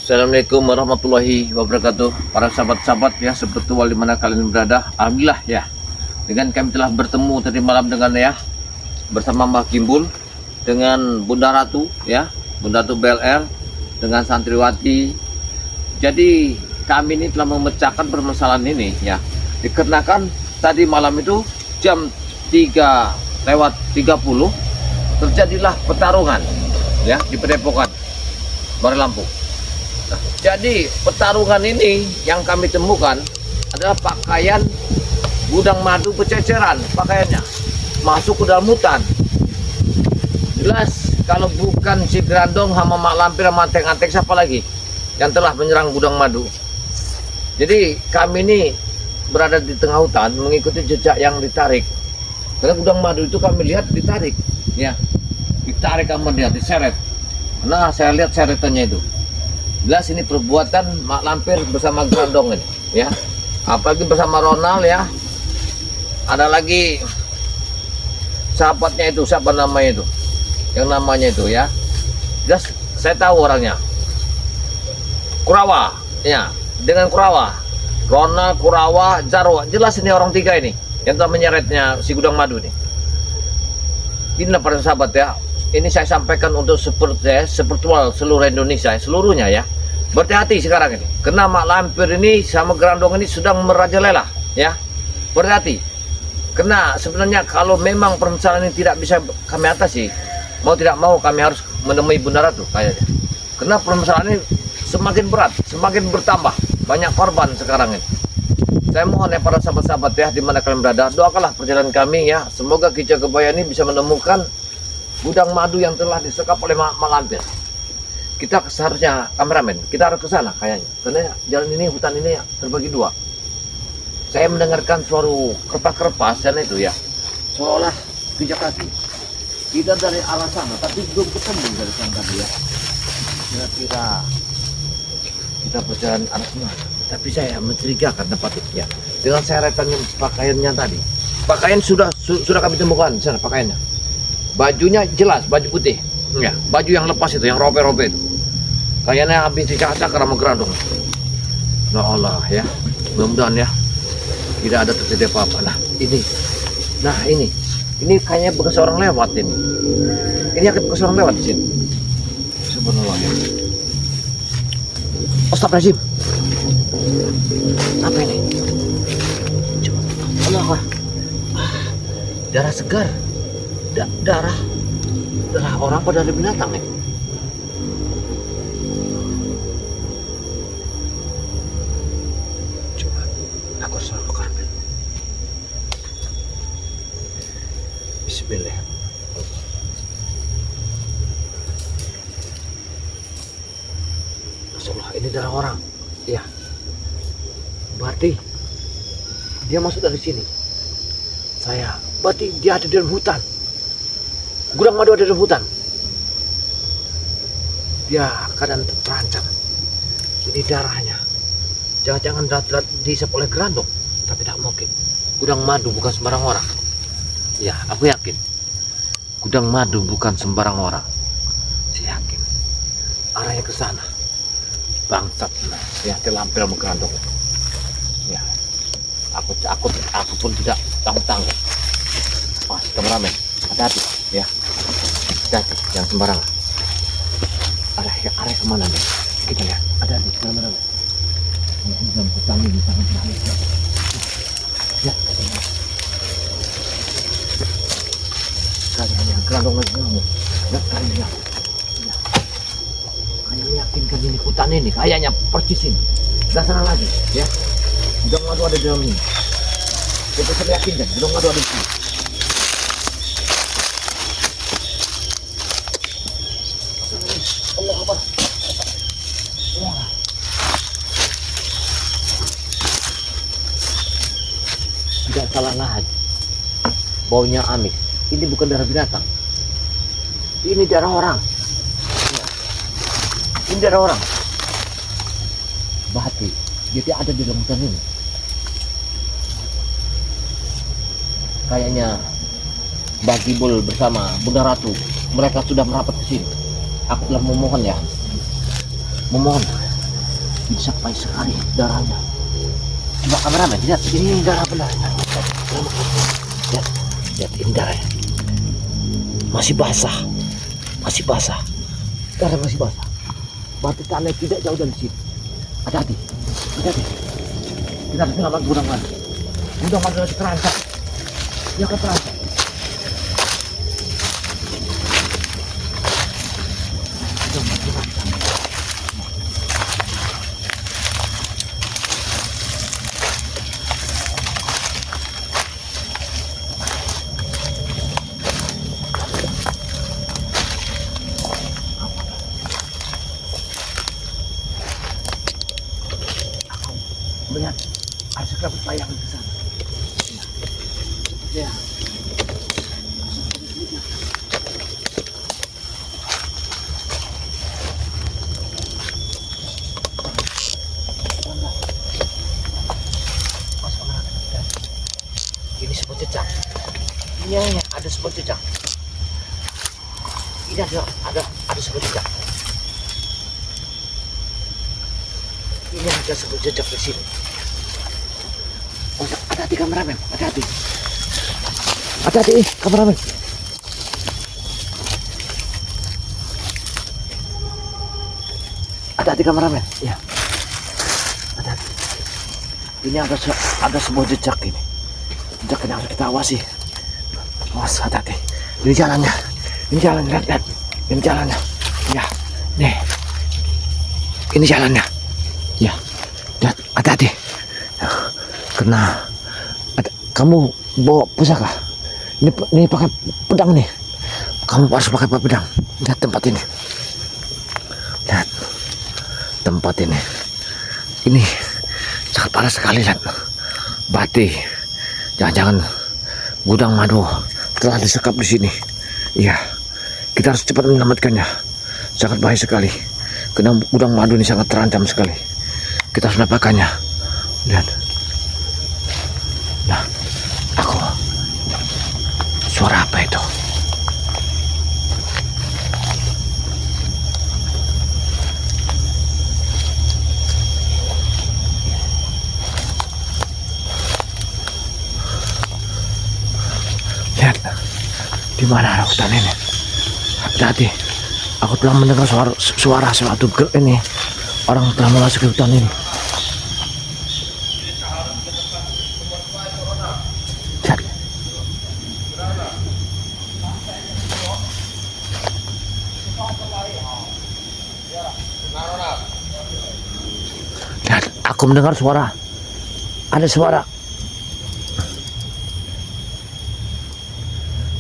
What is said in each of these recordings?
Assalamualaikum warahmatullahi wabarakatuh. Para sahabat-sahabat ya, spiritual di mana kalian berada. Alhamdulillah ya, dengan kami telah bertemu tadi malam dengan ya bersama Mbak Gimbul, dengan Bunda Ratu ya, Bunda Ratu BLR, dengan Santriwati. Jadi kami ini telah memecahkan permasalahan ini ya, dikarenakan tadi malam itu jam 3:30 terjadilah pertarungan ya di Padepokan Baru Lampung. Nah, jadi pertarungan ini yang kami temukan adalah pakaian gudang madu berceceran, pakaiannya masuk ke dalam hutan. Jelas kalau bukan si Grandong sama Mak Lampir sama Anteng-Anteng, siapa lagi yang telah menyerang gudang madu. Jadi kami ini berada di tengah hutan mengikuti jejak yang ditarik. Karena gudang madu itu kami lihat ditarik ya, ditarik sama dia, diseret. Nah, saya lihat seretannya itu. Jelas ini perbuatan Mak Lampir bersama Grandong ini ya. Apalagi bersama Ronald ya. Ada lagi sahabatnya itu, siapa namanya itu? Yang namanya itu ya. Jelas saya tahu orangnya. Kurawa ya, dengan Kurawa. Ronald, Kurawa, Jarwo. Jelas ini orang tiga ini yang telah menyeretnya si gudang madu ini. Inilah para sahabat ya. Ini saya sampaikan untuk spiritual seluruh Indonesia, seluruhnya ya. Berhati-hati sekarang ini. Karena Mak Lampir ini sama Grandong ini sedang merajalela ya. Berhati-hati. Karena sebenarnya kalau memang permasalahan ini tidak bisa kami atasi, mau tidak mau kami harus menemui Bunda Ratu kayaknya. Karena permasalahan ini semakin berat, semakin bertambah. Banyak korban sekarang ini. Saya mohon ya para sahabat-sahabat ya, di mana kalian berada, doakanlah perjalanan kami ya. Semoga Ki Jagabaya ini bisa menemukan gudang madu yang telah disekap oleh Mak Lampir. Kita seharusnya kameramen, kita harus ke sana kayaknya. Karena jalan ini, hutan ini terbagi dua. Saya mendengarkan suara kerpas-kerpas dan itu ya, seolah pijak kaki. Kita dari arah sana, tapi belum ketemu dari sana tadi ya. Kira-kira kita berjalan arah mana? Tapi saya mencurigakan tempat itu ya. Dengan seretannya pakaiannya tadi. Pakaian sudah kami temukan di sana pakaiannya. Bajunya jelas, baju putih ya, baju yang lepas itu, yang robe-robe itu kayaknya habis dicacak sama Grandong. Ya Allah ya, mudah-mudahan ya tidak ada terjadi apa-apa. Nah ini kayaknya bekas orang lewat ini akan bekas orang lewat di sini. Subhanallah ya. Astagfirullahaladzim, apa ini? Coba Allah, darah segar. Darah orang pada dari binatang ya. Coba aku harus lakukan. Bismillah. Rasulullah, ini darah orang ya. Berarti dia masuk dari sini. Berarti dia ada di dalam hutan. Gudang madu ada di hutan. Dia keadaan terancam. Ini darahnya. Jangan-jangan dihisap oleh Grandong. Tapi tak mungkin. Gudang madu bukan sembarang orang. Ya, aku yakin. Gudang madu bukan sembarang orang. Saya yakin. Arahnya ke sana. Bangsat. Ya, terlampir sama Grandong. Ya. Aku pun tidak tanggung-tanggung. Mas, kameramen, hati-hati ya. Hati-hati, jangan sembarangan. Arah kemana nih? Kita lihat. Ada di kameramen. Ini dalam hutan ini sangat bahaya. Ya, kayaknya Grandong lagi ngomong. Ya, kayaknya yakinkan ini hutan ini. Kayaknya persis ini. Gak salah lagi ya. Gudang madu ada di dalam ini. Kita bisa yakinkan gudang madu ada di sini. Allah Akbar. Tidak salah lagi. Baunya amis. Ini bukan darah binatang. Ini darah orang. Ini darah orang. Berarti dia ada di dalam hutan ini. Kayaknya Mbak Gimbul bersama Bunda Ratu, mereka sudah merapat ke sini. Aku telah memohon ya, memohon Bisa pahit sekali darahnya. Coba kameramen, lihat ini darah benar. Lihat, lihat ini darahnya. Masih basah, darah masih basah. Berarti tanah tidak jauh dari sini. Hati-hati, hati-hati. Kita harus menyelamatkan Gudang Madu. Gudang Madu masih terancam. Dia akan terancam. Melihat ada sekabut bayangan ke sana. Ya. Ini sebuah jejak. Ini ada sebuah jejak. Ini ada sebuah jejak. Ini ada sebuah jejak di sini. Oh, hati-hati kameramen, hati-hati. Hati-hati kameramen. Hati-hati kameramen. Ya. Hati-hati. Ini ada sebuah jejak ini. Jejak yang harus kita awasi. Awas, hati-hati. Ini jalannya. Ini jalannya, lihat. Ini jalannya. Ya. Nih. Ini jalannya. Ya. Lihat, hati-hati. Kena. Kamu bawa pusaka. Ini pakai pedang nih. Kamu harus pakai pedang. Lihat tempat ini. Lihat tempat ini. Ini sangat parah sekali, lihat. Berarti jangan-jangan Gudang Madu telah disekap di sini. Iya, kita harus cepat menyelamatkannya. Sangat bahaya sekali. Karena Gudang Madu ini sangat terancam sekali. Kita harus mendapatkannya. Lihat. Nah, suara apa itu? Lihat, di mana hutan ini? Hati-hati, aku telah mendengar suara suatu ini. Orang telah masuk ke hutan ini. Lihat, aku mendengar suara. Ada suara.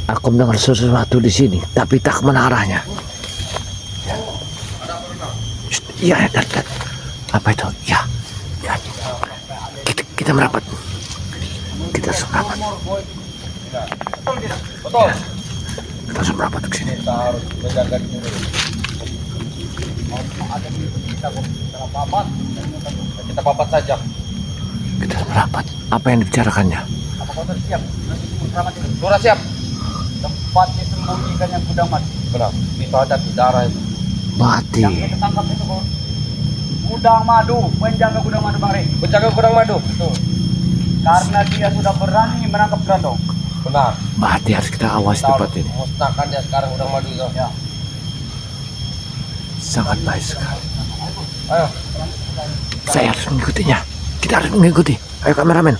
Aku mendengar sesuatu di sini, tapi tak kemana arahnya. Iya, lihat. Apa itu? Ya, ya. Kita merapat. Kita harus merapat. Betul. Kita harus merapat ke sini. Kita harus menjaga diri. Ada di kita papat saja. Kita harus merapat. Apa yang dibicarakannya? Apa kau siap? Sudah siap. Tempat disembunyikan yang Gudang Madu. Benar. Itu ada di darah itu. Bati. Yang kita tangkap itu Gudang Madu, penjaga Gudang Madu, Bang Rey. Penjaga Gudang Madu. Betul. Karena dia sudah berani menangkap Grandong. Benar. Bati harus kita awasi tempat ini. Musnahkan dia sekarang Gudang Madu itu. Ya. Sangat baik sekali. Ayo. Saya harus mengikutinya. Kita harus mengikuti. Ayo kameramen.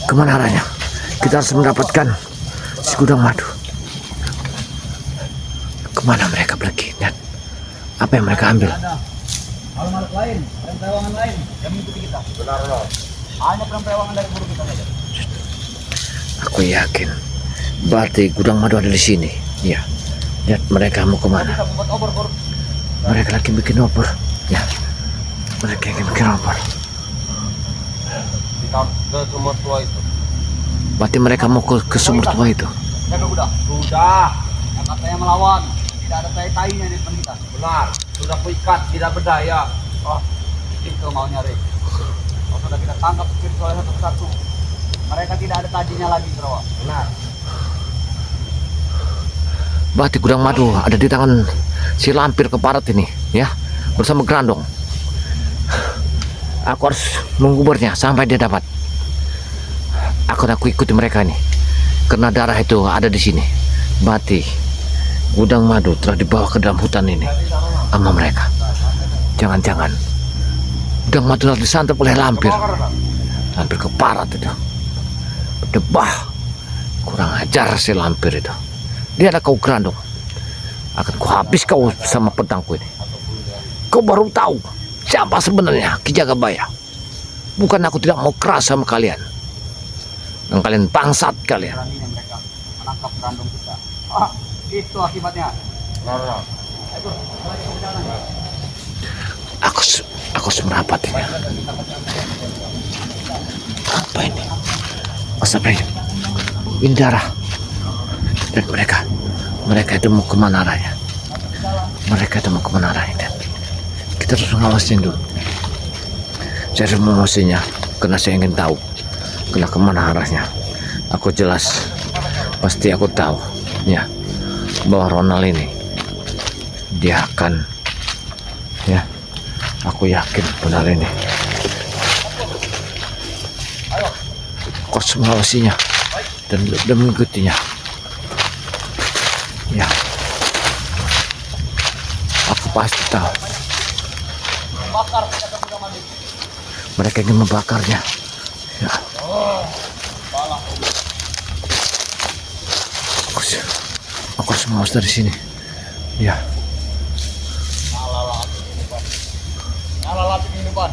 Kemana arahnya? Kita harus mendapatkan si Gudang Madu. Kemana mereka pergi? Dan apa yang mereka ambil? Ada makhluk lain, perewangan lain yang mengikuti kita. Benar. Hanya perewangan dari guru kita saja. Aku yakin. Berarti Gudang Madu ada di sini. Ya. Lihat mereka mau kemana? Kita buat obor. Mereka lagi bikin opor. Ya. Mereka ingin bikin opor. Kita ke sumur tua itu. Berarti mereka mau ke sumur tua itu. Jaga sudah. Yang katanya melawan, tidak ada tai-tainya di depan kita. Benar. Sudah kuikat, tidak berdaya. Oh, itu maunya Rey. Oh, sudah kita tangkap spiritualnya satu-satu. Mereka tidak ada tajinya lagi, Bro. Benar. Berarti Gudang Madu ada di tangan si lampir keparat ini, ya, bersama Grandong. Aku harus menguburnya sampai dia dapat. Aku ikuti mereka ini. Karena darah itu ada di sini. Berarti gudang madu telah dibawa ke dalam hutan ini sama mereka. Jangan-jangan gudang madu telah disantap oleh lampir. Lampir keparat itu. Berdebah. Kurang ajar si lampir itu. Dia ada kau Grandong. Akan kuhabis kau sama pedangku ini. Kau baru tahu siapa sebenarnya Ki Jagabaya. Bukan aku tidak mau keras sama kalian. Dan kalian bangsat kalian. Beraninya mereka menangkap Grandong kita. Ah, itu akibatnya. Ayo, Aku harus merapatinya. Apa ini? Astagfirullah. Ini darah. Dan mereka itu mau kemana arahnya? Mereka itu mau kemana arahnya? Kita harus mengawasin dulu. Saya harus mengawasinya karena saya ingin tahu kemana arahnya. Aku jelas, pasti aku tahu ya bahwa Ronald ini dia akan, ya aku yakin benar ini. Aku harus mengawasinya dan mengikutinya. Ya, aku pasti tahu. Mereka ingin membakarnya. Ya. Aku harus mengawas dari sini. Ya. Nyala api kehidupan.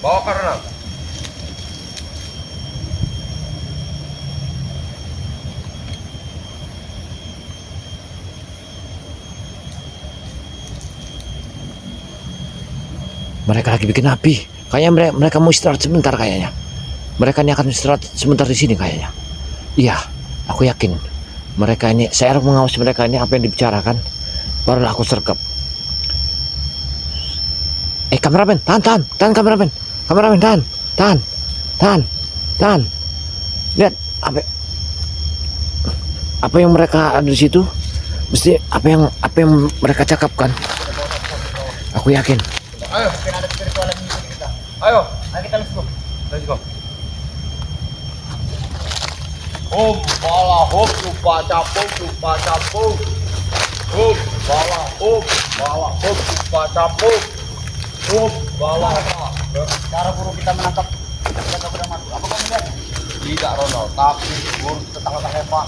Bawa karena. Mereka lagi bikin api. Kayaknya mereka mau istirahat sebentar kayaknya. Mereka ini akan istirahat sebentar di sini kayaknya. Iya, aku yakin. Mereka ini, saya harus mengawasi mereka ini apa yang dibicarakan. Barulah aku sergap. Kameramen, tahan kameramen. Kameramen, tahan. Lihat apa yang mereka ada di situ. Mesti apa yang mereka cakapkan. Aku yakin. Ayo, mungkin ada spiritual yang mengikuti kita. Ayo kita let's go. Let's go. Om bala hop lupa capung. Om bala hop lupa capung. Om bala. Cara guru kita menangkap kita berdamai. Apa kamu lihat? Tidak Ronald, tapi guru tetangga hebat.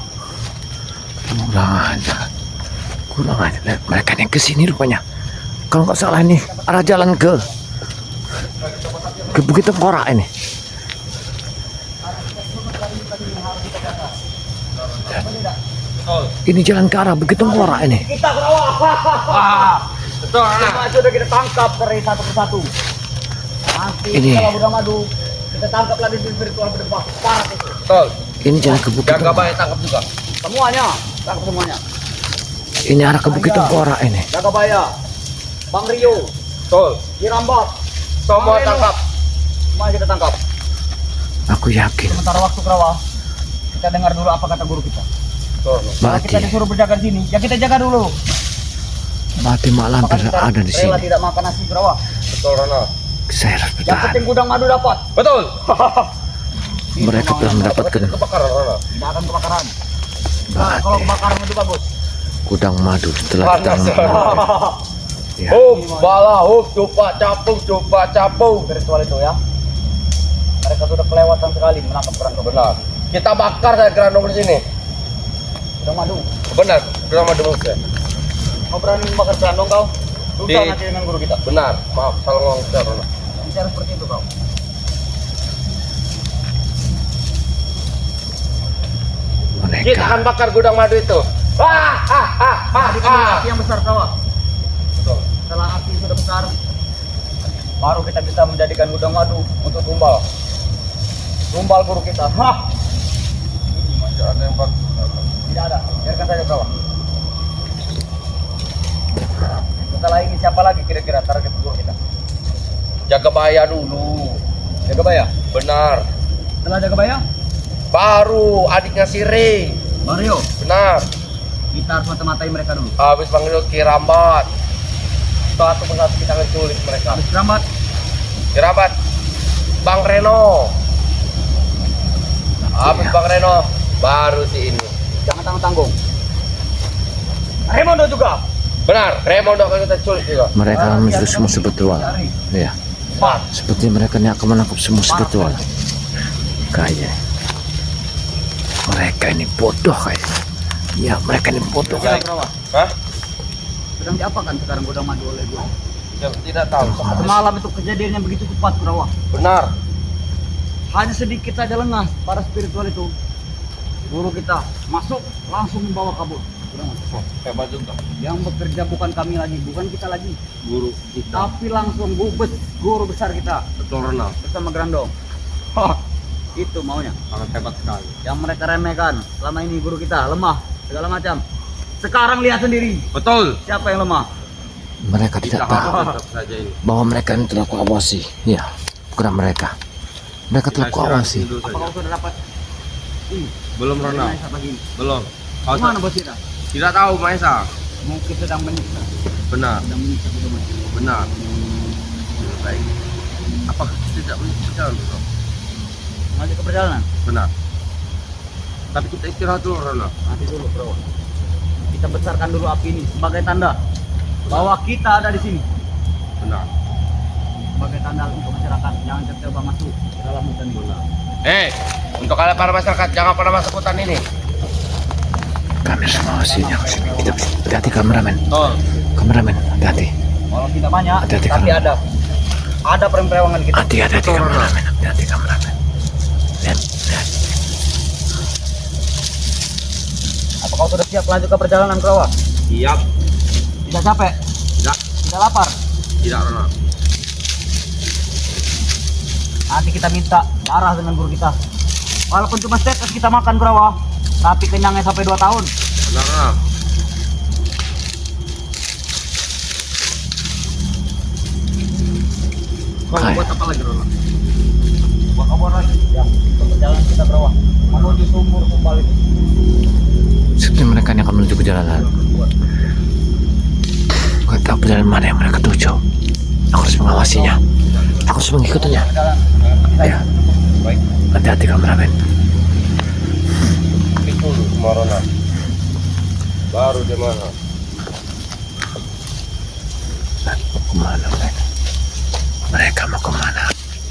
Kurang aja. Mereka yang kesini rupanya. Kalau nggak salah ini arah jalan ke Bukit Tengkorak ini. Ini jalan ke arah Bukit Tengkorak ini. Kita berawal. Betul. Nah, sudah kita tangkap dari satu persatu. Nanti Ini. kalau udah madu, kita tangkap lagi di virtual berdebah. Parah itu. Betul. Ini jalan ke Bukit Tengkorak. Tangkap juga. Semuanya, tangkap semuanya. Ini arah ke Bukit Tengkorak ini. Jagabaya, Bang Rio, betul. Kirambat, semua tangkap. Semua kita tangkap. Aku yakin. Sementara waktu Kerawa, kita dengar dulu apa kata guru kita. Betul. Kalau kita disuruh berjaga di sini, ya kita jaga dulu. Berarti Mak Lampir ada di sini. Rela tidak makan nasi Kerawa. Betul, Rana. Saya harus Yang bertahan. penting gudang madu dapat. Betul. Mereka telah mendapatkan Kebakaran, Rana. Tidak akan kebakaran. Nah, kalau kebakaran itu bagus. gudang madu setelah kita ya. Bala, coba capung. Virtual itu ya. Mereka sudah kelewatan sekali menangkap Grandong. Benar. Kita bakar saya Grandong di sini. Gudang madu. Benar, gudang madu maksudnya. Kau berani membakar Grandong kau? Susah nanti dengan guru kita. Benar, maaf salah ngomong bicara. Bicara seperti itu kau. Kita akan Mereka bakar gudang madu itu. Api yang besar kau. Betul. Setelah api sudah besar, baru kita bisa menjadikan gudang madu untuk tumbal. Tumbal guru kita. Masih ada yang bak. Tidak ada. Biarkan saja bawah. Setelah ini siapa lagi kira-kira target guru kita? Jagabaya dulu. Jagabaya? Benar. Setelah Jagabaya? Baru adiknya si Ray. Mario? Benar. Kita harus mata-matai mereka dulu. Habis panggil Kirambat. Satu persatu kita akan culik mereka. Habis Kirambat? Kerabat Bang Reno. Habis Bang Reno, baru si ini. Jangan tanggung-tanggung. Raimondo juga. Benar, Remo kan kita culik juga. Mereka mencuri semua sebetulnya. Ya. Pak, Seperti mereka ini akan menangkap semua sebetulnya. Kayaknya. Mereka ini bodoh kayaknya. Ya, mereka ini bodoh. Gila, Kurawa. hah? Sedang diapakan sekarang Gudang Madu oleh gua? Ya, tidak tahu. Semalam itu kejadiannya begitu cepat, Kurawa. Benar. Hanya sedikit saja lengah para spiritual itu. Guru kita masuk langsung membawa kabur. Kurawa. Hebat juga. Yang bekerja bukan kami lagi, bukan kita lagi, Guru kita. tapi langsung guru besar kita Betul Renal. bersama Grandong. Hah, itu maunya. Sangat hebat sekali. Yang mereka remehkan selama ini guru kita lemah segala macam. Sekarang lihat sendiri Betul. siapa yang lemah. Mereka Kita tidak tahu harus tetap saja ini. bahwa mereka ini telah kuawasi. Ya, bukan mereka. Mereka telah kuawasi. Dulu Apa saja. kau sudah dapat ini? Belum Renal. Maesa pagi ini. Belum. Kau Mana bos kita? tidak tahu Maesa. Mungkin sedang menyiksa, Benar. sedang menyiksa Gudang Madu. Benar. Baik. Apakah tidak berjalan bro? Maju ke perjalanan. Benar. Tapi kita istirahat dulu Renal. Nanti dulu bro. Kita besarkan dulu api ini sebagai tanda bahwa kita ada di sini. Benar. Sebagai tanda untuk masyarakat jangan coba masuk ke dalam hutan ini. Untuk kalian para masyarakat jangan pernah masuk hutan ini. Kami harus mengawasinya ke sini. Kita hati-hati kameramen. Betul. Kameramen, hati-hati. Walau tidak banyak, Hati-hati, tapi kalau- ada perewangan kita. Hati-hati kameramen. Hati-hati kameramen. Lihat, lihat. Apa kau sudah siap lanjut ke perjalanan Kurawa? Siap. Tidak capek? Tidak. Tidak lapar? Tidak Renal. Nanti kita minta darah dengan guru kita. Walaupun cuma setetes kita makan Kurawa, tapi kenyangnya sampai 2 tahun. Benar Renal. Kau Hai. buat apa lagi Renal? Buat obor lagi. Ya, untuk perjalanan kita Kurawa menuju sumur kembali. Seperti mereka yang akan menuju ke jalanan. Gak tahu perjalanan mana yang mereka tuju. Aku harus mengawasinya. Aku harus mengikutinya. Perjalanan. Ya, Baik. hati-hati kameramen. Itu semua Renal. Baru dia mana? Mau kemana mereka? Mereka mau kemana?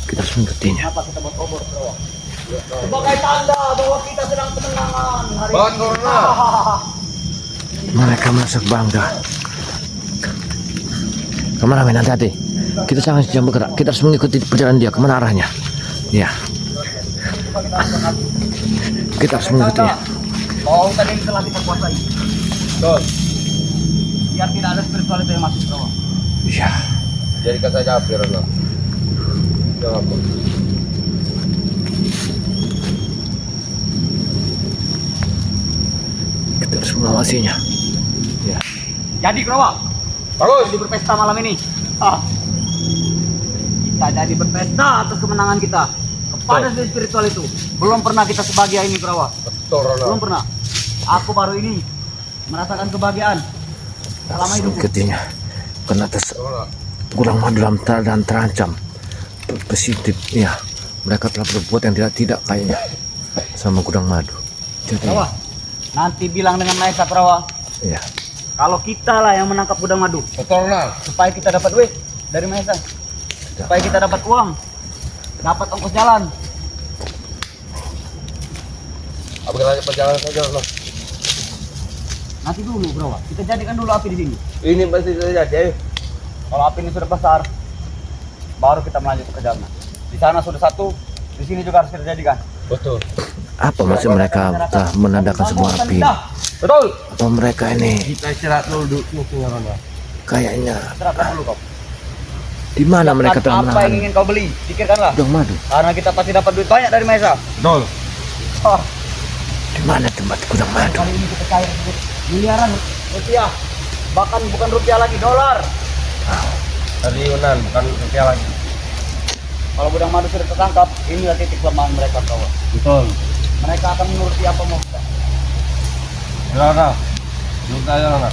Kita harus mengikutinya. Kenapa kita buat obor Kurawa? Sebagai tanda bahwa kita sedang kemenangan hari Buat ini. Renal. Mereka merasa bangga. Kameramen, hati-hati. Kita jangan bergerak. Kita harus mengikuti perjalanan dia. Kemana arahnya? Ya, kita harus mengikutinya. Bahwa hutan ini telah kita kuasai. Betul. Biar tidak ada spiritualitas yang masuk Kurawa. Ya, Jadikan saja api Renal. Jangan apa. kita harus mengawasinya. Ya, Jadi Kurawa, Bagus. jadi berpesta malam ini. Ah. Kita jadi berpesta atas kemenangan kita kepada spiritual itu. Belum pernah kita sebahagia ini Kurawa. Betul Renal. Belum pernah. Aku baru ini merasakan kebahagiaan selama harus hidupku. mengikutinya. Karena atas Renal. kurang madu dalam dan terancam. Positif, ya. Mereka telah berbuat yang tidak kayaknya sama gudang madu. Jadi, Kurawa, nanti bilang dengan Maesa Kurawa, ya, kalau kita lah yang menangkap gudang madu, Betul Renal. supaya kita dapat duit dari Maesa, supaya kita dapat uang, dapat ongkos jalan. Apa kita perjalanan saja Renal? Nanti dulu Kurawa, kita jadikan dulu api di sini. Ini pasti terjadi. Ayo. Kalau api ini sudah besar, baru kita melanjutkan perjalanan. Di sana sudah satu, di sini juga harus kita jadikan. Betul. apa maksud mereka telah menandakan sebuah api? Betul. Atau mereka ini Kita istirahat dulu musuhnya Renal. kayaknya Serahkan dulu kau. di mana mereka telah Apa yang menahan ingin kau beli? Pikirkanlah. gudang madu? Karena kita pasti dapat duit banyak dari Maesa. Betul. Oh, Di mana tempat gudang madu? kali ini kita cair miliaran rupiah. Bahkan bukan rupiah lagi, dolar. Dari Yunan bukan rupiah lagi. Kalau gudang madu sudah tertangkap, inilah titik kelemahan mereka kawan. Betul. Mereka akan menuruti apa mau kita. Renal. Duduk aja Renal.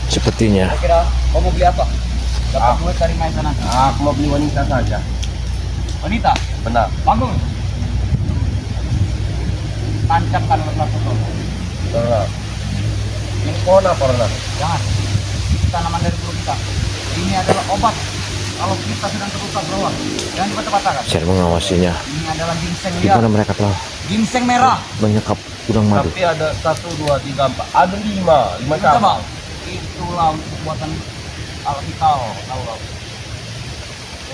Sepertinya Kira-kira kau mau beli apa? Dapat duit dari mana nanti? Aku mau beli wanita saja. Wanita? Benar. Bagus. Tancapkan lepas itu. Benar. Ini pohon apa, Ronald? Jangan. Tanaman dari perut kita. Ini adalah obat kalau kita sedang terluka bawah. Jangan dipatah-patahkan. Saya mengawasinya. Ini adalah ginseng Di liar. mana mereka telah Ginseng merah. menyekap udang madu? Tapi ada 1, 2, 3, 4. Ada 5 Coba. cabang. Itulah untuk buatan alkitab. Tahu kau?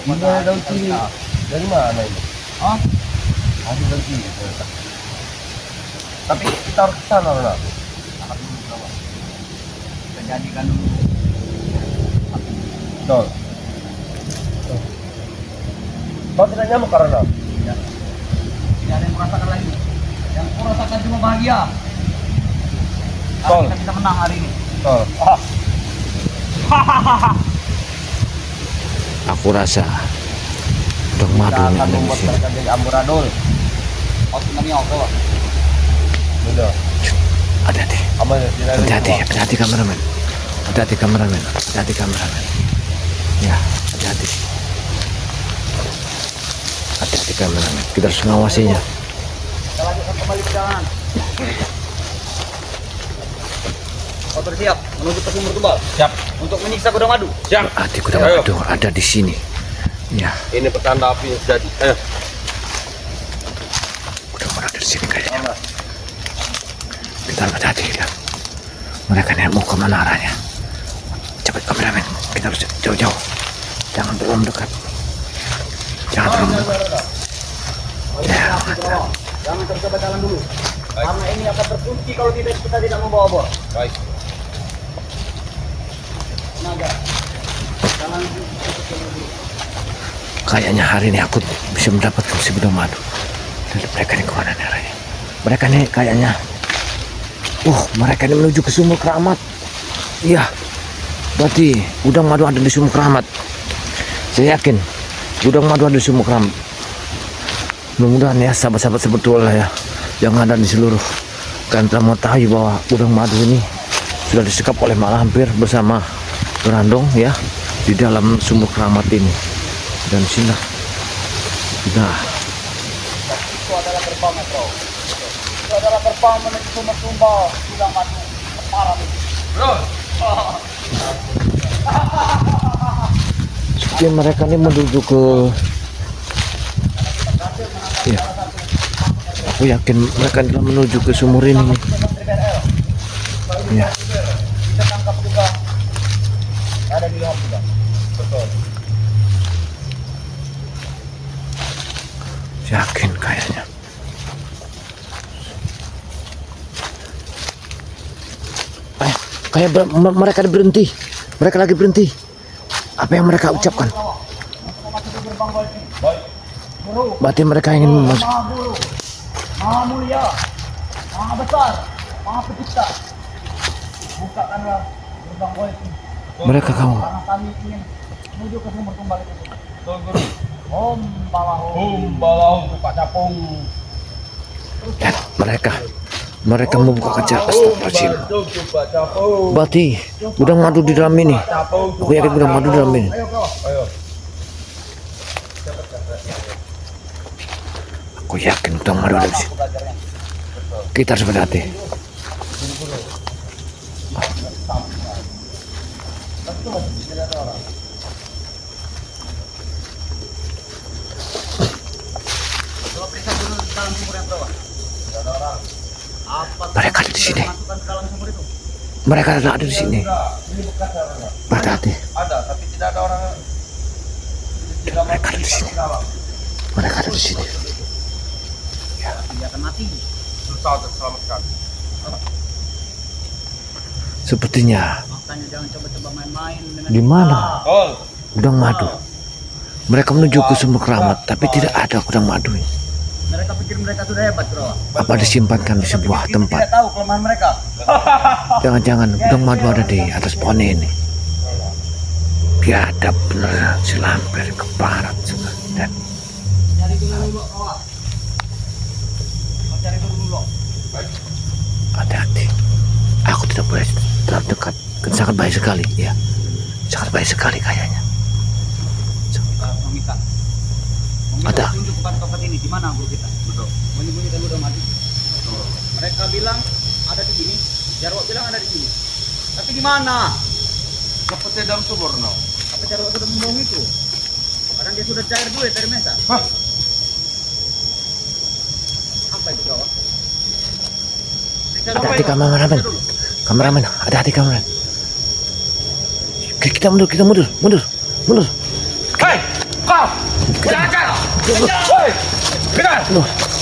Ini ada daun sini. Dari mana ini? Oh, Ada daun sini. Tapi kita harus ke sana, Ronald. angkat dulu bawah. Kita jadikan dulu. Betul. Kau tidak nyamuk karena Ya. Tidak ada yang merasakan lagi. Yang kau rasakan cuma bahagia. Karena Betul. kita bisa menang hari ini. betul. Aku rasa udang madu Kita ini akan ada di membuat sini. mereka jadi amburadul. Oh, sebenarnya kau. Betul. Hati-hati. Aman ya, tidak ada Hati-hati, semua. hati-hati kameramen. Hati-hati kameramen. Hati-hati kameramen. Ya, hati-hati. Hati-hati kameramen. Kita harus mengawasinya. Kita lanjutkan kembali perjalanan. Kau bersiap menuju ke sumur tebal Siap. untuk menyiksa kudang madu. Siap. Hati udang Ayo. madu ada di sini. Ya, Ini petanda api yang jadi. udang madu ada di sini kayaknya. Kita harus hati-hati ya. Mereka ini mau kemana arahnya? Cepat kameramen. Kita harus jauh-jauh. Jangan terlalu dekat. Jangan terlalu dekat. Ya, Jangan tercoba jalan dulu. Karena ini akan terkunci kalau kita tidak membawa bor. Baik. Naga. Jalan dulu. kayaknya hari ini aku bisa mendapatkan si udang madu. Dan mereka ini kemana nih arahnya? Mereka ini kayaknya, mereka ini menuju ke sumur keramat. Iya, berarti udang madu ada di sumur keramat. Saya yakin udang madu ada di sumur keramat. Mudah-mudahan ya sahabat-sahabat sebetul lah ya yang ada di seluruh kalian telah mengetahui bahwa udang madu ini sudah disekap oleh Mak Lampir bersama Berandong ya di dalam sumur keramat ini. Dan sini sudah Itu adalah gerbang metro. Itu adalah gerbang menuju sumber-sumber kudang madu. Parah nih. seperti mereka ini menuju ke ya, aku yakin mereka telah menuju ke sumur ini ya. Kita tangkap juga. Ada di luar juga. Betul. Yakin kayaknya. Kayak mereka berhenti. Mereka lagi berhenti. Apa yang mereka ucapkan? Masuk di gerbang gol ini. Guru. Berarti mereka ingin masuk. Maha guru. Maha mulia. Maha besar. Maha pencipta. Bukakanlah gerbang gol ini. Mereka kamu. Karena kami ingin menuju ke sumber tumbal itu. Betul, Guru. Om Balahum. Balau Pak Capung. Dan mereka membuka kaca. Astagfirullahaladzim. Pak Capung. Berarti udang madu di dalam ini. Capung. Aku yakin udang madu di dalam ini. Ayo kau. Ayo. Aku yakin udang madu ada di sini. Kita harus berhati. Coba periksa dulu di dalam sumur yang bawah. Ada orang. Apa Mereka ada di sini. masukkan ke dalam sumur itu? Mereka ada di sini. Ini bekas orang. Berhati. Ada, tapi tidak ada orang. Mereka ada di sini. Mereka ada di sini. Dia akan mati. Susah untuk selamatkan. Sepertinya Makanya jangan coba-coba main-main dengan di mana Betul. udang madu? Mereka menuju ke sumur keramat, tapi tidak ada udang madu ini. mereka pikir mereka sudah hebat, bro. Apa disimpankan di sebuah Kita tempat? tidak tahu kelemahan mereka. Jangan-jangan udang madu ada di atas pohon ini. Biadab bener, si Lampir ke barat dan Cari dulu, kawan. Kau cari dulu. hati-hati. Aku tidak boleh terlalu dekat. Kan sangat baik sekali, ya. Sangat baik sekali kayaknya. Ada. tunjuk kepada tempat ini di mana guru kita. Betul. Menyembunyikan udah mati. Betul. Mereka bilang ada di sini, Jarwo bilang ada di sini. Tapi di mana? Kapatnya dalam sumur no. Apa Jarwo sudah membohong itu? Kadang dia sudah cair duit dari mesa. Hah? Apa itu kawan? Hati-hati kameramen. Kameramen, hati-hati kameramen. Oke, kita mundur, mundur. Hei, kau! Jangan! Hei! Dengar! Mundur.